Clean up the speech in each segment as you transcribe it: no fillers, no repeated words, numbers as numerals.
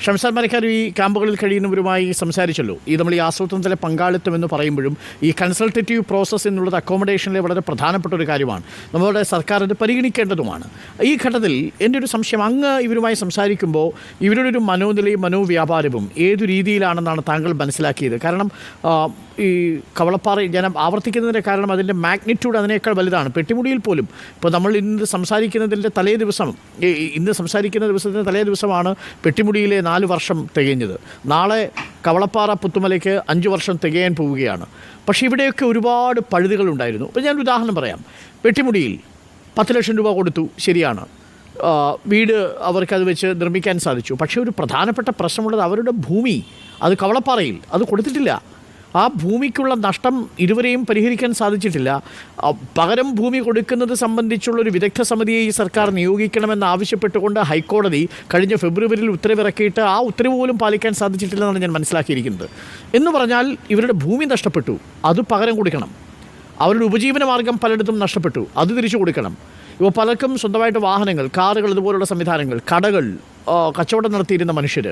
ഷംസാദ് മരക്കാർ ഈ ക്യാമ്പുകളിൽ കഴിയുന്നവരുമായി സംസാരിച്ചല്ലോ. നമ്മൾ ഈ ആസൂത്രണത്തിലെ പങ്കാളിത്തം എന്ന് പറയുമ്പോഴും ഈ കൺസൾട്ടേറ്റീവ് പ്രോസസ്സ് എന്നുള്ളത് അക്കോമഡേഷനിലെ വളരെ പ്രധാനപ്പെട്ട ഒരു കാര്യമാണ്. നമ്മുടെ സർക്കാർ അത് പരിഗണിക്കേണ്ടതുമാണ്. ഈ ഘട്ടത്തിൽ എൻ്റെ ഒരു സംശയം, അങ്ങ് ഇവരുമായി സംസാരിക്കുമ്പോൾ ഇവരുടെ ഒരു മനോനിലയും മനോവ്യാപാരവും ഏതു രീതിയിലാണെന്നാണ് താങ്കൾ മനസ്സിലാക്കിയത്? കാരണം ഈ കവളപ്പാറ ഞാൻ ആവർത്തിക്കുന്നതിൻ്റെ കാരണം അതിൻ്റെ മാഗ്നിറ്റ്യൂഡ് അതിനേക്കാൾ വലുതാണ്. പെട്ടിമുടിയിൽ പോലും ഇപ്പോൾ നമ്മൾ ഇന്ന് സംസാരിക്കുന്നതിൻ്റെ തലേ ദിവസം, ഇന്ന് സംസാരിക്കുന്ന ദിവസത്തിൻ്റെ തലേ ദിവസമാണ് പെട്ടിമുടിയിലെ 4 വർഷം തികഞ്ഞത്. നാളെ കവളപ്പാറ പുത്തുമലയ്ക്ക് 5 വർഷം തികയാൻ പോവുകയാണ്. പക്ഷേ ഇവിടെയൊക്കെ ഒരുപാട് പഴുതുകളുണ്ടായിരുന്നു. ഇപ്പോൾ ഞാനൊരു ഉദാഹരണം പറയാം. പെട്ടിമുടിയിൽ 10 ലക്ഷം രൂപ കൊടുത്തു, ശരിയാണ്, വീട് അവർക്കത് വെച്ച് നിർമ്മിക്കാൻ സാധിച്ചു. പക്ഷേ ഒരു പ്രധാനപ്പെട്ട പ്രശ്നമുള്ളത് അവരുടെ ഭൂമി, അത് കവളപ്പാറയിൽ അത് കൊടുത്തിട്ടില്ല. ആ ഭൂമിക്കുള്ള നഷ്ടം ഇതുവരെയും പരിഹരിക്കാൻ സാധിച്ചിട്ടില്ല. പകരം ഭൂമി കൊടുക്കുന്നത് സംബന്ധിച്ചുള്ളൊരു വിദഗ്ധ സമിതിയെ ഈ സർക്കാർ നിയോഗിക്കണമെന്ന് ആവശ്യപ്പെട്ടുകൊണ്ട് ഹൈക്കോടതി കഴിഞ്ഞ ഫെബ്രുവരിയിൽ ഉത്തരവിറക്കിയിട്ട് ആ ഉത്തരവ് പോലും പാലിക്കാൻ സാധിച്ചിട്ടില്ലെന്നാണ് ഞാൻ മനസ്സിലാക്കിയിരിക്കുന്നത്. എന്ന് പറഞ്ഞാൽ ഇവരുടെ ഭൂമി നഷ്ടപ്പെട്ടു, അത് പകരം കൊടുക്കണം. അവരുടെ ഉപജീവന മാർഗം പലയിടത്തും നഷ്ടപ്പെട്ടു, അത് തിരിച്ചു കൊടുക്കണം. ഇപ്പോൾ പലർക്കും സ്വന്തമായിട്ട് വാഹനങ്ങൾ, കാറുകൾ, ഇതുപോലുള്ള സംവിധാനങ്ങൾ, കടകൾ, കച്ചവടം നടത്തിയിരുന്ന മനുഷ്യർ.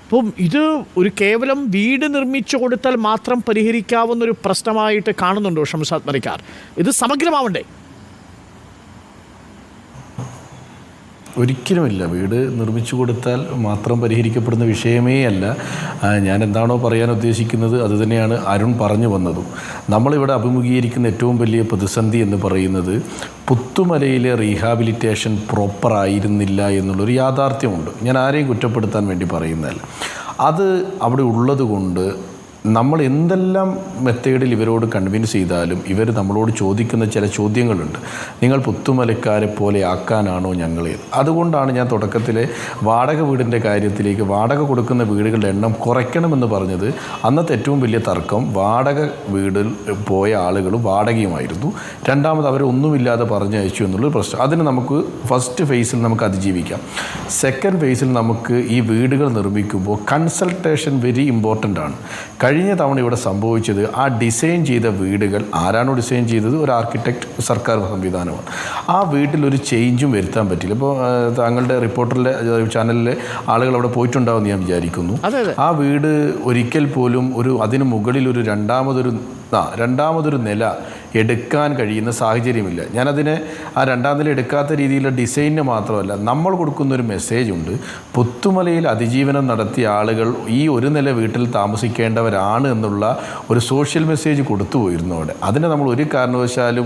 അപ്പം ഇത് ഒരു കേവലം വീട് നിർമ്മിച്ചു കൊടുത്താൽ മാത്രം പരിഹരിക്കാവുന്നൊരു പ്രശ്നമായിട്ട് കാണുന്നുണ്ടോ ഷംസാദ് മരക്കാർ? ഇത് സമഗ്രമാവണ്ടേ? ഒരിക്കലുമില്ല. വീട് നിർമ്മിച്ചു കൊടുത്താൽ മാത്രം പരിഹരിക്കപ്പെടുന്ന വിഷയമേ അല്ല. ഞാൻ എന്താണോ പറയാൻ ഉദ്ദേശിക്കുന്നത് അതുതന്നെയാണ് അരുൺ പറഞ്ഞു വന്നതും. നമ്മളിവിടെ അഭിമുഖീകരിക്കുന്ന ഏറ്റവും വലിയ പ്രതിസന്ധി എന്ന് പറയുന്നത് പുത്തുമലയിലെ റീഹാബിലിറ്റേഷൻ പ്രോപ്പറായിരുന്നില്ല എന്നുള്ളൊരു യാഥാർത്ഥ്യമുണ്ട്. ഞാൻ ആരെയും കുറ്റപ്പെടുത്താൻ വേണ്ടി പറയുന്നതല്ല. അത് അവിടെ ഉള്ളത് കൊണ്ട് നമ്മൾ എന്തെല്ലാം മെത്തേഡിൽ ഇവരോട് കൺവിൻസ് ചെയ്താലും ഇവർ നമ്മളോട് ചോദിക്കുന്ന ചില ചോദ്യങ്ങളുണ്ട്. നിങ്ങൾ പുത്തുമലക്കാരെ പോലെ ആക്കാനാണോ ഞങ്ങളെ? അതുകൊണ്ടാണ് ഞാൻ തുടക്കത്തിലെ വാടക വീടിൻ്റെ കാര്യത്തിലേക്ക്, വാടക കൊടുക്കുന്ന വീടുകളുടെ എണ്ണം കുറയ്ക്കണമെന്ന് പറഞ്ഞത്. അന്നത്തെ ഏറ്റവും വലിയ തർക്കം വാടക വീടിൽ പോയ ആളുകളും വാടകയുമായിരുന്നു. രണ്ടാമത് അവരൊന്നുമില്ലാതെ പറഞ്ഞയച്ചു എന്നുള്ളൊരു പ്രശ്നം. അതിന് നമുക്ക് ഫസ്റ്റ് ഫേസിൽ നമുക്ക് അതിജീവിക്കാം. സെക്കൻഡ് ഫേസിൽ നമുക്ക് ഈ വീടുകൾ നിർമ്മിക്കുമ്പോൾ കൺസൾട്ടേഷൻ വെരി ഇമ്പോർട്ടൻ്റ് ആണ്. കഴിഞ്ഞ തവണ ഇവിടെ സംഭവിച്ചത് ആ ഡിസൈൻ ചെയ്ത വീടുകൾ ആരാണോ ഡിസൈൻ ചെയ്തത്? ഒരു ആർക്കിടെക്റ്റ്, സർക്കാർ സംവിധാനമാണ്. ആ വീട്ടിലൊരു ചേഞ്ചും വരുത്താൻ പറ്റില്ല. ഇപ്പോൾ താങ്കളുടെ റിപ്പോർട്ടറിലെ ചാനലിലെ ആളുകൾ അവിടെ പോയിട്ടുണ്ടാവുമെന്ന് ഞാൻ വിചാരിക്കുന്നു. ആ വീട് ഒരിക്കൽ പോലും അതിന് മുകളിൽ ഒരു രണ്ടാമതൊരു നില എടുക്കാൻ കഴിയുന്ന സാഹചര്യമില്ല. ഞാനതിനെ ആ 2ാം നില എടുക്കാത്ത രീതിയിലുള്ള ഡിസൈനിന് മാത്രമല്ല, നമ്മൾ കൊടുക്കുന്നൊരു മെസ്സേജ് ഉണ്ട്. പുത്തുമലയിൽ അതിജീവനം നടത്തിയ ആളുകൾ ഈ ഒരു നില വീട്ടിൽ താമസിക്കേണ്ടവരാണ് എന്നുള്ള ഒരു സോഷ്യൽ മെസ്സേജ് കൊടുത്തുപോയിരുന്നു അവിടെ. അതിനെ നമ്മൾ ഒരു കാരണവശാലും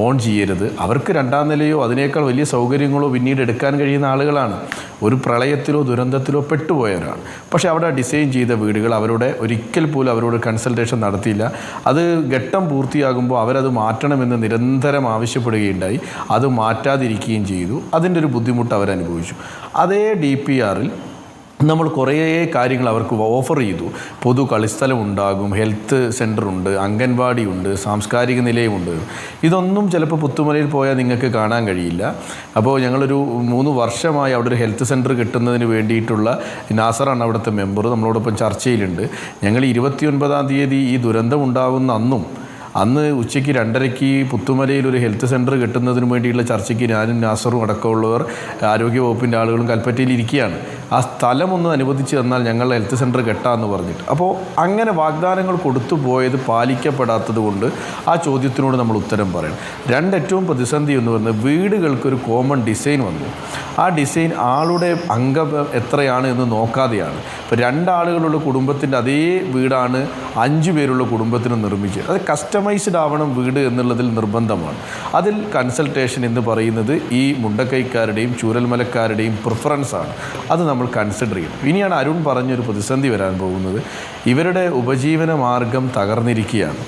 ഓൺ ചെയ്യരുത്. അവർക്ക് 2ാം നിലയോ അതിനേക്കാൾ വലിയ സൗകര്യങ്ങളോ പിന്നീട് എടുക്കാൻ കഴിയുന്ന ആളുകളാണ്. ഒരു പ്രളയത്തിലോ ദുരന്തത്തിലോ പെട്ടുപോയവരാണ്. പക്ഷേ അവിടെ ഡിസൈൻ ചെയ്ത വീടുകൾ ഒരിക്കൽ പോലും അവരോട് കൺസൾട്ടേഷൻ നടത്തിയില്ല. അത് ഘട്ടം പൂർത്തിയാകുമ്പോൾ അവരത് മാറ്റണമെന്ന് നിരന്തരം ആവശ്യപ്പെടുകയുണ്ടായി. അത് മാറ്റാതിരിക്കുകയും ചെയ്തു. അതിൻ്റെ ഒരു ബുദ്ധിമുട്ട് അവരനുഭവിച്ചു. അതേ DPRൽ നമ്മൾ കുറേ കാര്യങ്ങൾ അവർക്ക് ഓഫർ ചെയ്തു. പൊതു കളിസ്ഥലം ഉണ്ടാകും, ഹെൽത്ത് സെൻ്ററുണ്ട്, അംഗൻവാടിയുണ്ട്, സാംസ്കാരിക നിലയമുണ്ട്. ഇതൊന്നും ചിലപ്പോൾ പുത്തുമലയിൽ പോയാൽ നിങ്ങൾക്ക് കാണാൻ കഴിയില്ല. അപ്പോൾ ഞങ്ങളൊരു 3 വർഷമായി അവിടെ ഒരു ഹെൽത്ത് സെൻ്റർ കിട്ടുന്നതിന് വേണ്ടിയിട്ടുള്ള, നാസറാണ് അവിടുത്തെ മെമ്പർ, നമ്മളോടൊപ്പം ചർച്ചയിലുണ്ട്. ഞങ്ങൾ 29-ാം തീയതി ഈ ദുരന്തം ഉണ്ടാകുന്ന അന്ന് ഉച്ചയ്ക്ക് 2:30 പുത്തുമലയിൽ ഒരു ഹെൽത്ത് സെൻറ്റർ കിട്ടുന്നതിന് വേണ്ടിയുള്ള ചർച്ചയ്ക്ക് ഞാനും നാസറും അടക്കമുള്ളവർ, ആരോഗ്യവകുപ്പിൻ്റെ ആളുകളും കൽപ്പറ്റയിൽ ഇരിക്കുകയാണ്. ആ സ്ഥലം ഒന്ന് അനുവദിച്ച് തന്നാൽ ഞങ്ങൾ ഹെൽത്ത് സെൻറ്റർ കെട്ടാമെന്ന് പറഞ്ഞിട്ട്. അപ്പോൾ അങ്ങനെ വാഗ്ദാനങ്ങൾ കൊടുത്തു പോയത് പാലിക്കപ്പെടാത്തത് കൊണ്ട് ആ ചോദ്യത്തിനോട് നമ്മൾ ഉത്തരം പറയണം. ഏറ്റവും പ്രതിസന്ധി എന്ന് പറയുന്നത് വീടുകൾക്കൊരു കോമൺ ഡിസൈൻ വന്നു. ആ ഡിസൈൻ ആളുടെ അംഗം എത്രയാണ് എന്ന് നോക്കാതെയാണ്. ഇപ്പോൾ 2 ആളുകളുള്ള കുടുംബത്തിൻ്റെ അതേ വീടാണ് 5 പേരുള്ള കുടുംബത്തിന് നിർമ്മിച്ചത്. അത് കസ്റ്റമൈസ്ഡ് ആവണം വീട് എന്നുള്ളതിൽ നിർബന്ധമാണ്. അതിൽ കൺസൾട്ടേഷൻ എന്ന് പറയുന്നത് ഈ മുണ്ടക്കൈക്കാരുടെയും ചൂരൽമലക്കാരുടെയും പ്രിഫറൻസാണ്. അത് നമ്മൾ കൺസിഡർ ചെയ്യണം. ഇനിയാണ് അരുൺ പറഞ്ഞൊരു പ്രതിസന്ധി വരാൻ പോകുന്നത്. ഇവരുടെ ഉപജീവന മാർഗം തകർന്നിരിക്കുകയാണ്.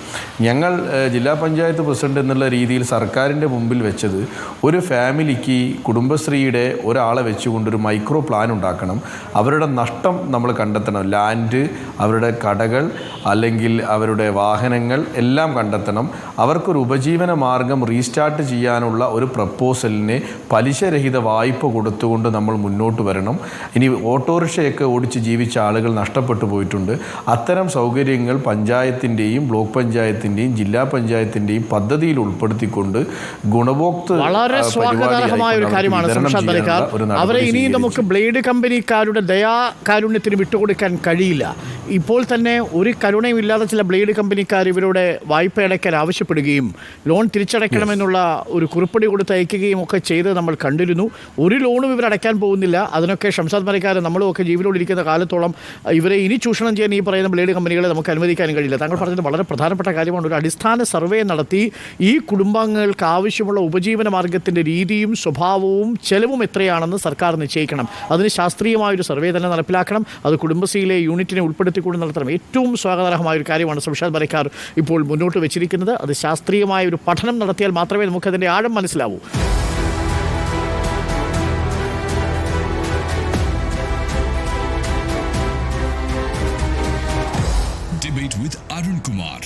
ഞങ്ങൾ ജില്ലാ പഞ്ചായത്ത് പ്രസിഡന്റ് എന്നുള്ള രീതിയിൽ സർക്കാരിൻ്റെ മുമ്പിൽ വെച്ചത് ഒരു ഫാമിലിക്ക് കുടുംബശ്രീയുടെ ഒരാളെ വെച്ചുകൊണ്ടൊരു മൈക്രോ പ്ലാൻ ഉണ്ടാക്കണം. അവരുടെ നഷ്ടം നമ്മൾ കണ്ടെത്തണം. ലാൻഡ്, അവരുടെ കടകൾ, അല്ലെങ്കിൽ അവരുടെ വാഹനങ്ങൾ എല്ലാം കണ്ടെത്തണം. അവർക്കൊരു ഉപജീവന മാർഗം റീസ്റ്റാർട്ട് ചെയ്യാനുള്ള ഒരു പ്രപ്പോസലിന് പലിശരഹിത വായ്പ കൊടുത്തുകൊണ്ട് നമ്മൾ മുന്നോട്ട് വരണം. ഇനി ഓട്ടോറിക്ഷയൊക്കെ ഓടിച്ച് ജീവിച്ച ആളുകൾ നഷ്ടപ്പെട്ടു പോയിട്ടുണ്ട്. അത്തരം സൗകര്യങ്ങൾ പഞ്ചായത്തിൻ്റെയും ബ്ലോക്ക് പഞ്ചായത്തിൻ്റെയും ജില്ലാ പഞ്ചായത്തിൻ്റെയും പദ്ധതിയിൽ ഉൾപ്പെടുത്തിക്കൊണ്ട് ഗുണഭോക്തൃ വളരെ സ്വാഗതാർഹമായ ഒരു കാര്യമാണ് സംഷാദ് ബലിക്കാർ. അവരെ ഇനിയും നമുക്ക് ബ്ലേഡ് കമ്പനിക്കാരുടെ ദയാകാരുണ്യത്തിന് വിട്ടുകൊടുക്കാൻ കഴിയില്ല. ഇപ്പോൾ തന്നെ ഒരു കരുണയും ഇല്ലാതെ ചില ബ്ലേഡ് കമ്പനിക്കാർ ഇവരുടെ വായ്പ അടയ്ക്കാൻ ആവശ്യപ്പെടുകയും ലോൺ തിരിച്ചടയ്ക്കണമെന്നുള്ള ഒരു കുറിപ്പടി കൊടുത്ത് അയക്കുകയും ഒക്കെ ചെയ്ത് നമ്മൾ കണ്ടിരുന്നു. ഒരു ലോണും ഇവർ അടയ്ക്കാൻ പോകുന്നില്ല. അതിനൊക്കെ ഷംസാദ് മരക്കാരൻ നമ്മളും ഒക്കെ ജീവനോടിരിക്കുന്ന കാലത്തോളം ഇവരെ ഇനി ചൂഷണം ചെയ്യാൻ ഈ പറയുന്ന ബ്ലേഡ് കമ്പനികളെ നമുക്ക് അനുവദിക്കാൻ കഴിയില്ല. താങ്കൾ പറഞ്ഞത് വളരെ പ്രധാനപ്പെട്ട കാര്യമാണ്. ഒരു അടിസ്ഥാന സർവേ നടത്തി ഈ കുടുംബാംഗങ്ങൾക്ക് ആവശ്യമുള്ള ഉപജീവന മാർഗത്തിൻ്റെ രീതിയും സ്വഭാവവും ചെലവും എത്രയാണെന്ന് സർക്കാർ നിശ്ചയിക്കണം. അതിന് ശാസ്ത്രീയമായൊരു സർവേ തന്നെ നടപ്പിലാക്കണം. അത് കുടുംബശ്രീയിലെ യൂണിറ്റിനെ ഉൾപ്പെടുത്തിക്കൊണ്ട് നടത്തണം. ഏറ്റവും സ്വാഗതാർഹമായ ഒരു കാര്യമാണ് സംഷാദ് ബലിക്കാർ ഇപ്പോൾ മുന്നോട്ട് വെച്ചിരിക്കുന്നത്. അത് ശാസ്ത്രീയമായ ഒരു പഠനം നടത്തിയാൽ മാത്രമേ നമുക്കതിൻ്റെ ആഴം മനസ്സിലാവൂ. Debate with Arun Kumar.